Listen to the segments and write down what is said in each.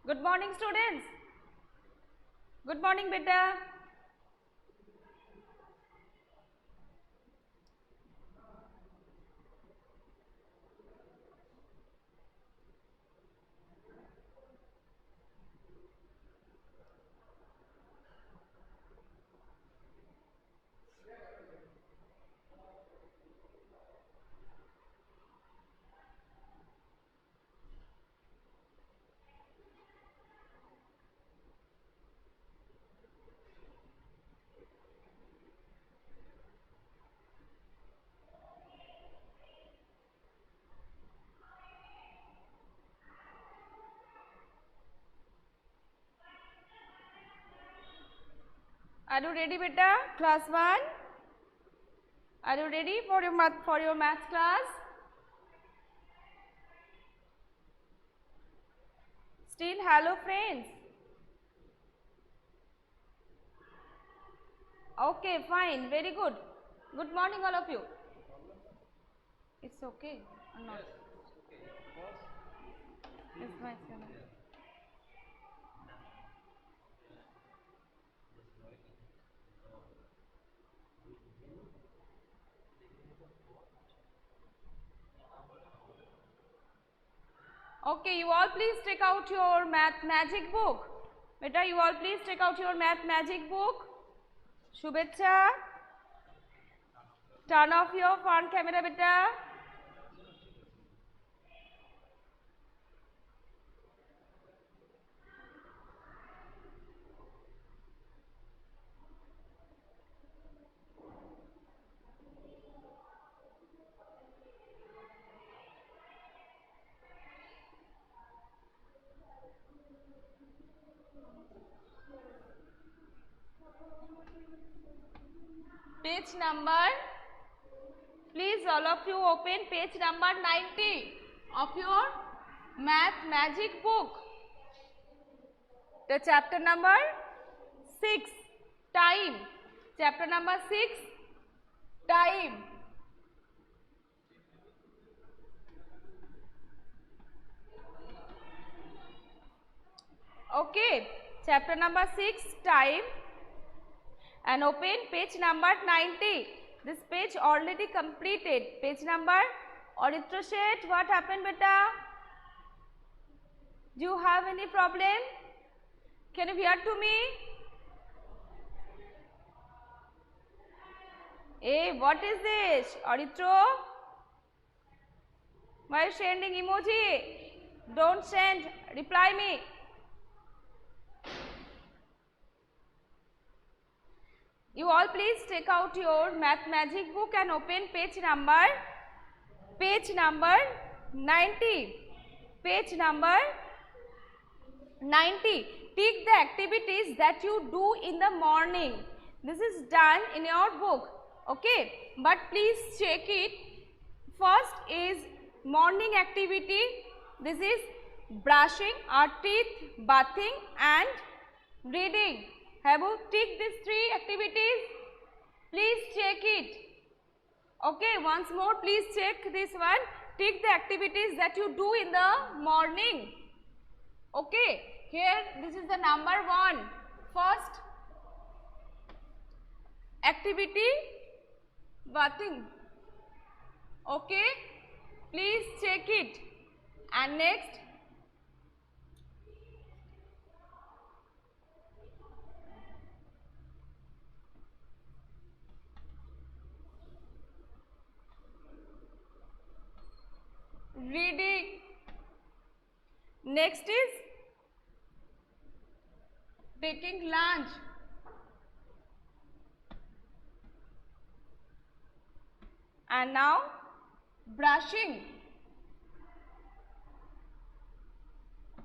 Good morning students. Good morning beta. Are you ready beta? Class 1? Are you ready for your math class? Still hello friends. Okay, fine, very good. Good morning all of you. It's okay or not? It's my channel. Okay, you all please take out your math magic book. Beta, you all please take out your math magic book. Shubhecha. Turn off your front camera beta. Page number, please all of you open page number 90 of your math magic book. The chapter number 6, time. Chapter number 6, time. Okay, chapter number 6, time. And open page number 90. This page already completed. Page number, Auditra Shet, what happened beta? Do you have any problem? Can you hear to me? Hey, what is this? Auditro? Why are you sending emoji? Don't send, reply me. You all please take out your math magic book and open page number 90. Page number 90. Tick the activities that you do in the morning. This is done in your book. Okay, but please check it. First is morning activity. This is brushing our teeth, bathing and reading. Have you ticked these 3 activities? Please check it. Okay, once more please check this one. Tick the activities that you do in the morning. Okay, here this is the number 1. First activity, bathing. Okay, please check it. And next, reading. Next is taking lunch. And now brushing.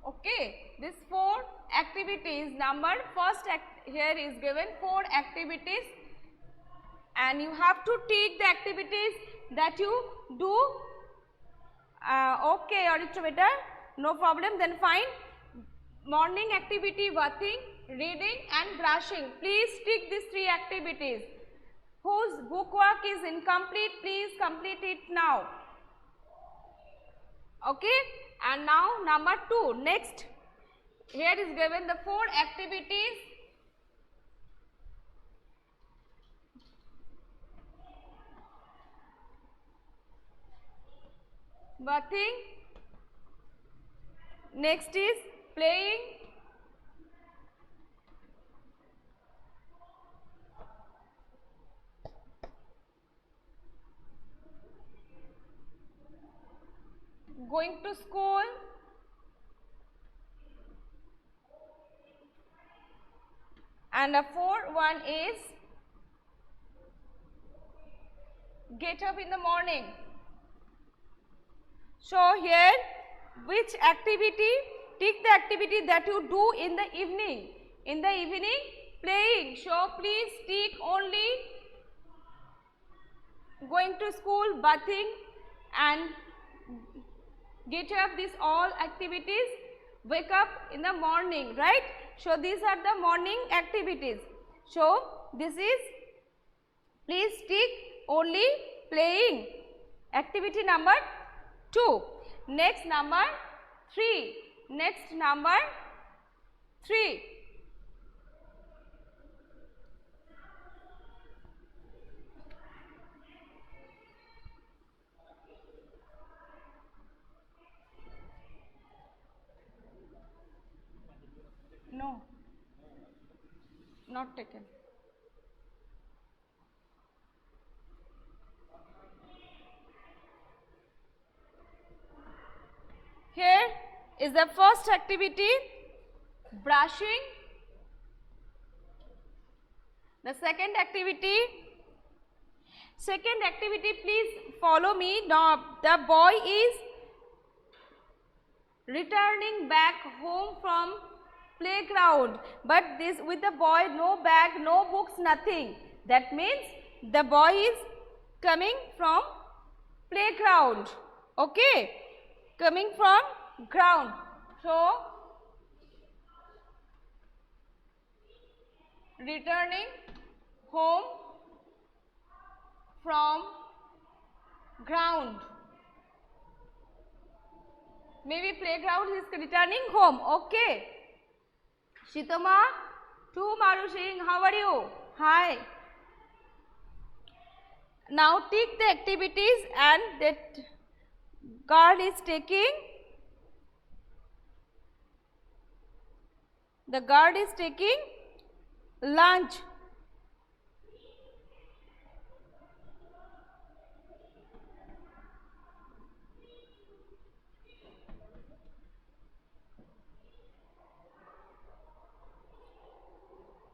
Okay, these 4 activities number first here is given 4 activities and you have to tick the activities that you do. Okay, Auditra beta, no problem, then fine. Morning activity, bathing, reading and brushing. Please tick these 3 activities. Whose book work is incomplete, please complete it now. Okay, and now number 2, next, Here is given the 4 activities. Bathing. Next is playing. Going to school. And the 4th one is get up in the morning. So here, which activity? Tick the activity that you do in the evening. In the evening, playing. So please tick only going to school, bathing and get up, these all activities. Wake up in the morning, right? So these are the morning activities. So this is, please tick only playing. Activity number 2. Next number 3. Next number 3. No, not taken. Here is the first activity, brushing. The second activity, please follow me. Now the boy is returning back home from playground, but this with the boy, no bag, no books, nothing. That means the boy is coming from playground. Okay, coming from ground. So returning home from ground. Maybe playground, is returning home. Okay. Shitoma, to Maru Singh, how are you? Hi. Now tick the activities and that girl is taking. The girl is taking lunch.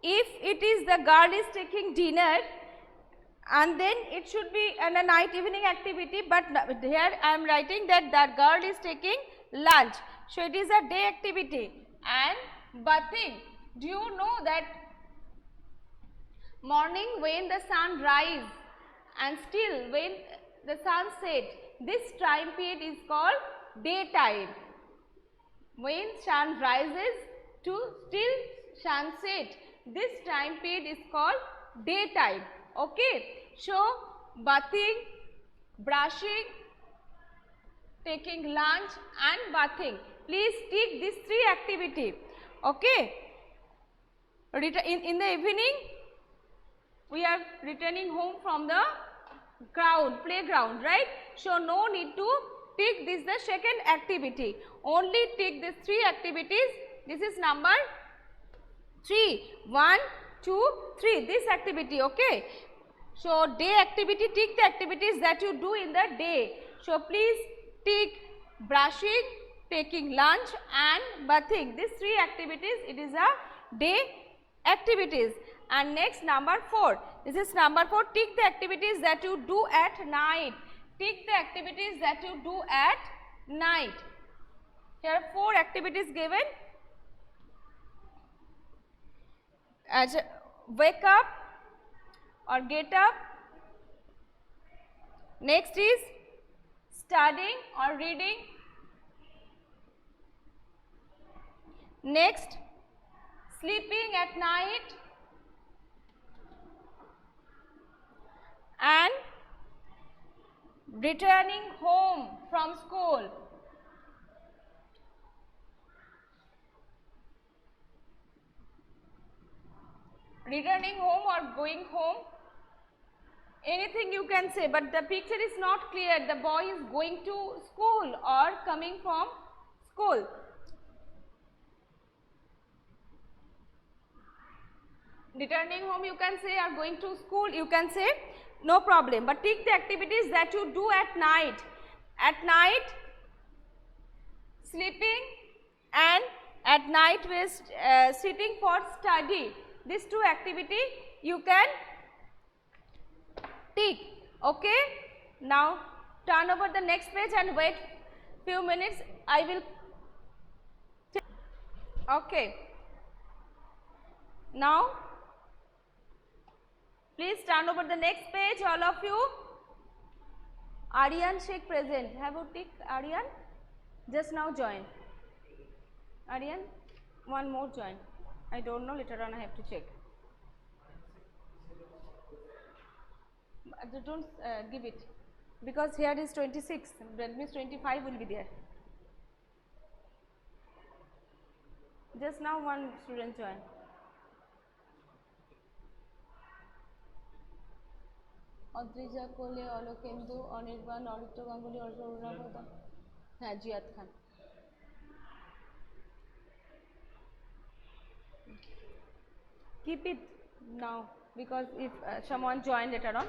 If it is the girl is taking dinner, and then it should be a night evening activity, but here I am writing that the girl is taking lunch. So it is a day activity. And bathing. Do you know that morning when the sun rises and still when the sun sets, this time period is called daytime. When sun rises to still sunset, this time period is called daytime. Okay. So bathing, brushing, taking lunch and bathing. Please tick these 3 activities. Okay. In the evening, we are returning home from the playground, right? So no need to tick this the second activity. Only tick these 3 activities. This is number 3. 1, 2, 3. This activity. Okay. So day activity, tick the activities that you do in the day. So please tick brushing, taking lunch and bathing. These 3 activities, it is a day activities. And next number 4. This is number 4. Tick the activities that you do at night. Tick the activities that you do at night. Here are 4 activities given. As wake up or get up. Next is studying or reading. Next, sleeping at night. And returning home from school. returning home or going home, anything you can say, but the picture is not clear. The boy is going to school or coming from school. Returning home you can say, or going to school you can say, no problem. But take the activities that you do at night. At night, sleeping, and at night sitting for study. These two activity you can take. Okay. Now turn over the next page and wait few minutes. I will. Okay. Now please turn over the next page, all of you. Aryan Sheikh present. Have you ticked Aryan? Just now join. Aryan, one more join. I don't know, later on I have to check. Don't give it, because here is 26, that means 25 will be there. Just now one student join. Adrija কোলে অলোকেন্দু অনির্বাণ অরিত্র গাঙ্গুলি অরুণাবতা, হ্যাঁ জিয়াদ খান। Keep it now, because if someone join later on.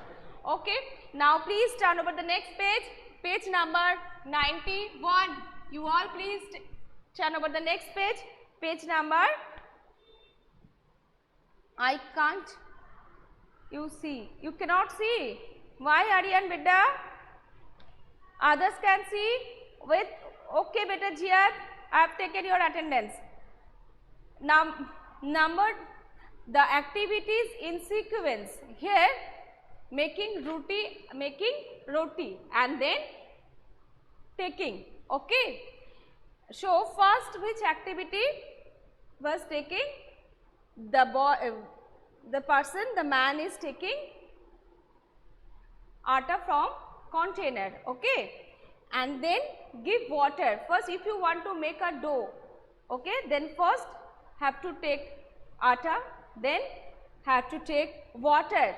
Okay, now please turn over the next page, page number 91. You all please turn over the next page, page number, I can't. You see, you cannot see. Why, Aryan beta? Others can see with. Okay beta Jiyad, I have taken your attendance. Now numbered the activities in sequence. Here making roti and then taking. Okay, so first which activity was taking? The person, the man is taking atta from container. Okay, and then give water. First, if you want to make a dough, okay, then first have to take atta, then have to take water,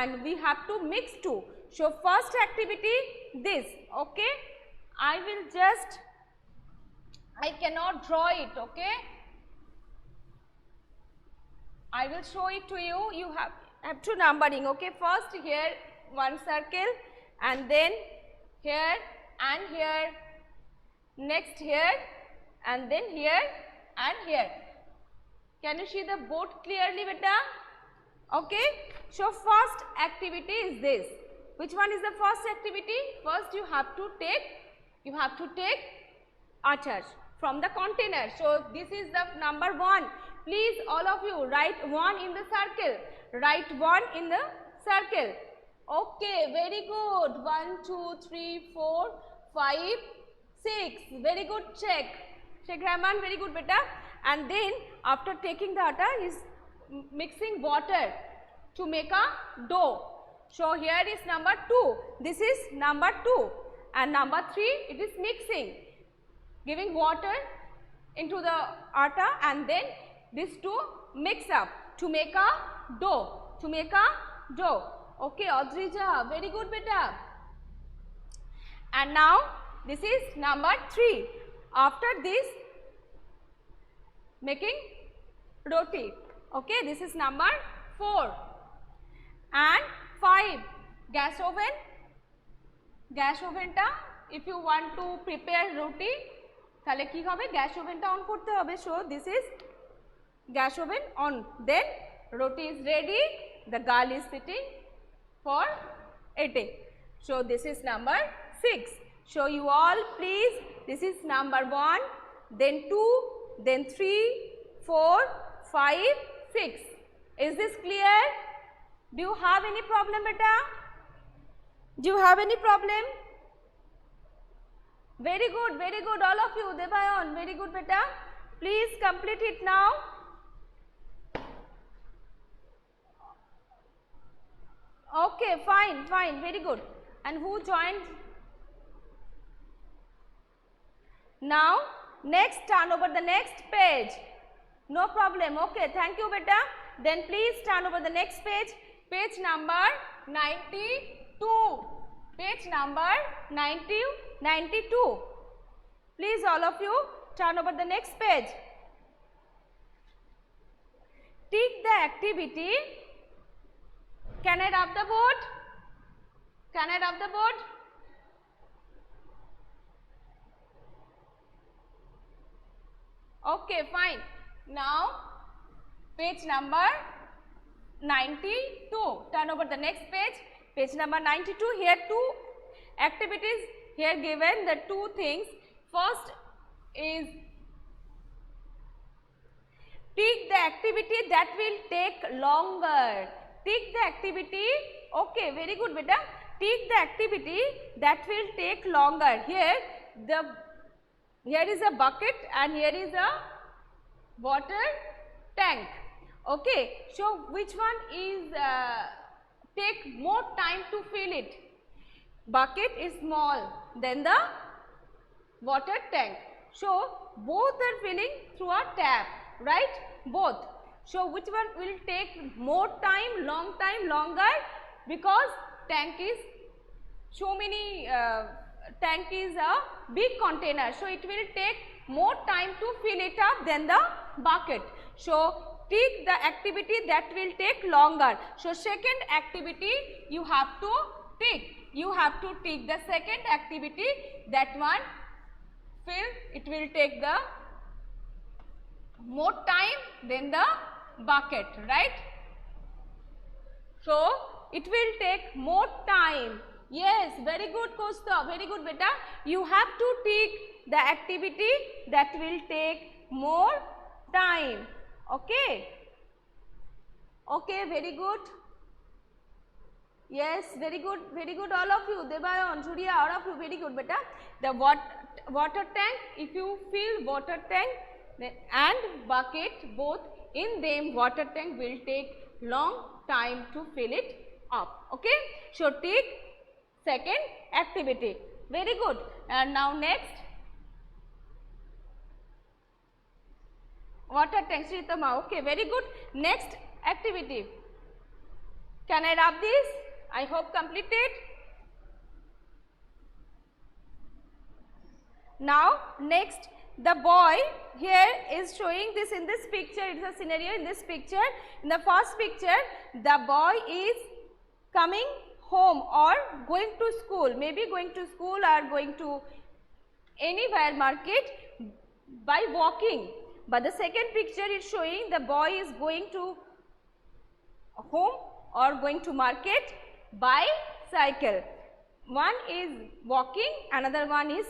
and we have to mix too. So first activity this. Okay, I cannot draw it. Okay, I will show it to you. You have to numbering. Okay, first here one circle, and then here and here, next here, and then here and here. Can you see the board clearly beta? Okay, so first activity is this. Which one is the first activity? First you have to take atta from the container. So this is the number 1. Please all of you write 1 in the circle. Write 1 in the circle. Okay, very good. 1, 2, 3, 4, 5, 6. Very good. Check. Sheikh Rahman, very good beta. And then after taking the atta, is mixing water to make a dough. So here is number 2. This is number 2. And number 3, it is mixing. Giving water into the atta and then these two mix up to make a dough. Okay, Adrija, very good beta. And now this is number 3. After this, making roti. Okay, this is number 4. And 5, gas oven. Gas oven ta, if you want to prepare roti, তাহলে কি হবে, gas ওভেনটা on করতে হবে। So this is gas oven on, then roti is ready, the girl is sitting for eating. So this is number 6. So you all please, this is number 1, then 2, then 3, 4, 5, 6. Is this clear? Do you have any problem beta? Do you have any problem? Very good all of you. Devayan, very good beta. Please complete it now. Okay, fine, very good. And who joined? Now next, turn over the next page. No problem. Okay, thank you beta. Then please turn over the next page, page number 92. Page number 92. Please all of you turn over the next page. Tick the activity. Can I rub the board? Can I rub the board? Okay, fine. Now, page number 92. Turn over the next page. Page number 92. Here two activities here given, the two things. First is tick the activity that will take longer. Tick the activity. Okay, very good, beta. Tick the activity that will take longer. Here is a bucket and here is a water tank. Okay, so which one is take more time to fill it? Bucket is small than the water tank. So both are filling through a tap, right? Both. So which one will take more time, long time, longer? Because tank is so many, tank is a big container. So it will take more time to fill it up than the bucket. So tick the activity that will take longer. So second activity you have to tick. You have to tick the second activity, that one fill, it will take the more time than the bucket, right? So it will take more time. Yes, very good Kosta, very good beta. You have to tick the activity that will take more time. Okay. Okay, very good. Yes, very good all of you. Devayan, Surya, all of you, very good beta. The water tank, if you fill water tank and bucket, both in them water tank will take long time to fill it up. Okay. So tick second activity. Very good. And now next, water tank, Sritama. Okay, very good. Next activity. Can I rub this? I hope completed. Now next, the boy here is showing this in this picture. It is a scenario in this picture. In the first picture, the boy is coming home or going to school, maybe going to school or going to anywhere market by walking. But the second picture is showing the boy is going to home or going to market by cycle. One is walking, another one is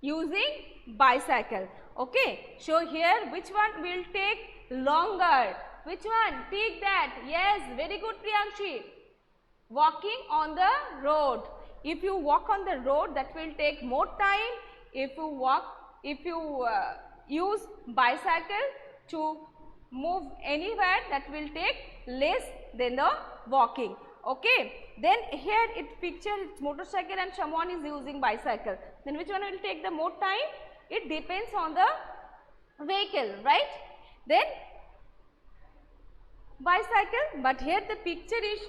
using bicycle. Okay. So here which one will take longer? Which one? Take that. Yes, very good Priyanshi. Walking on the road. If you walk on the road, that will take more time. If you use bicycle to move anywhere, that will take less than the walking. Okay. Then here it picture it's motorcycle and someone is using bicycle. Then which one will take the more time? It depends on the vehicle, right? Then bicycle, but here the picture is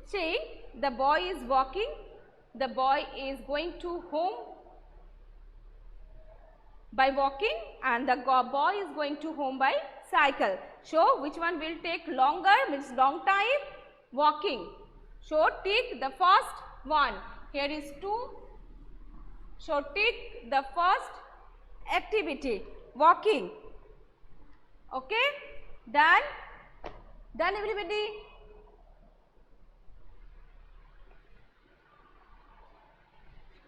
saying the boy is walking, the boy is going to home by walking and the boy is going to home by cycle. So which one will take longer, means long time? Walking. So tick the first one. Here is 2. So tick the first activity, walking. Okay. Done. Done everybody.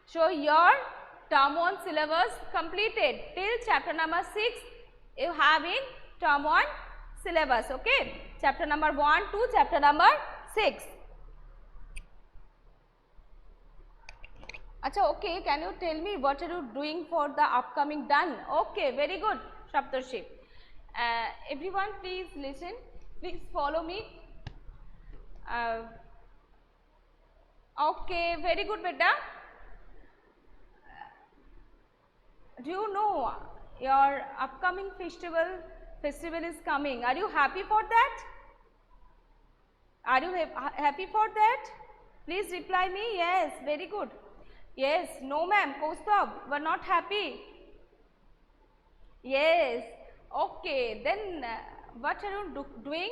So your term 1 syllabus completed till chapter number 6 you have in term 1 syllabus. Okay. Chapter number 1 to chapter number 6. Acha, okay, can you tell me what are you doing for the upcoming done? Okay, very good, Saptarshi. Everyone please listen, please follow me. Okay, very good beta. Do you know your upcoming festival festival is coming. Are you happy for that? Are you happy for that? Please reply me. Yes, very good. Yes, no ma'am, Kaustubh, we are not happy. Yes, okay, then what are you doing?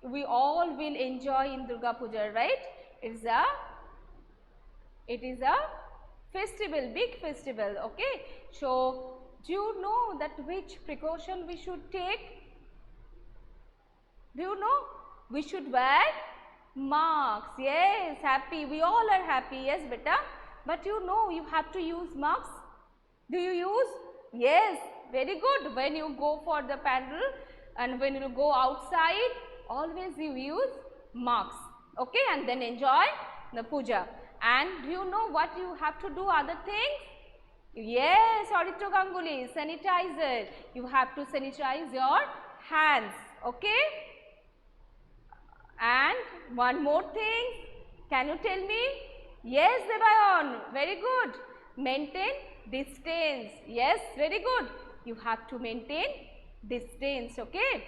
We all will enjoy in Durga Puja, right? It is a festival, big festival, okay? So, do you know that which precaution we should take? Do you know? We should wear masks. Yes, happy. We all are happy. Yes, beta. But you know, you have to use masks. Do you use? Yes, very good. When you go for the pandal and when you go outside, always you use masks. Okay, and then enjoy the puja. And do you know what you have to do other things? Yes, Aditya Ganguly, sanitizer. You have to sanitize your hands. Okay. And one more thing, can you tell me? Yes, Devayan, very good. Maintain distance. Yes, very good. You have to maintain distance, okay?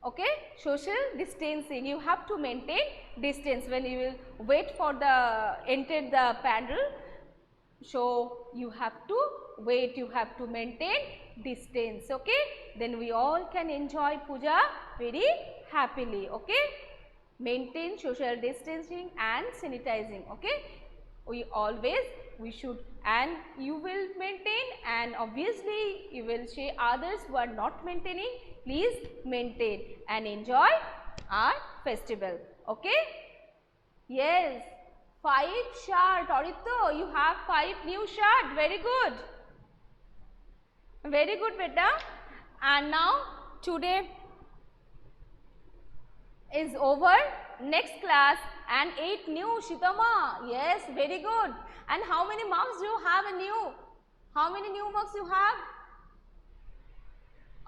Okay, social distancing. You have to maintain distance when you will wait for the enter the pandal. So, you have to wait, you have to maintain distance, okay? Then we all can enjoy puja very happily, okay? Maintain social distancing and sanitizing, okay? We should, and you will maintain, and obviously you will say others who are not maintaining, please maintain and enjoy our festival, okay? Yes. 5 shirt, Aditya, you have 5 new shirt, very good. Very good, beta. And now, today is over, next class and 8 new, Shitama, yes, very good. And how many marks do you have in new? How many new marks you have?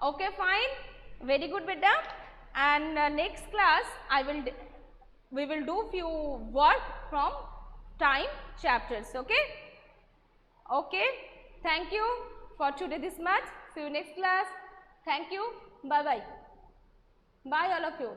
Okay, fine, very good, beta. And next class, we will do few work from time chapters, okay? Okay, thank you for today this much. See you next class. Thank you. Bye bye. Bye all of you.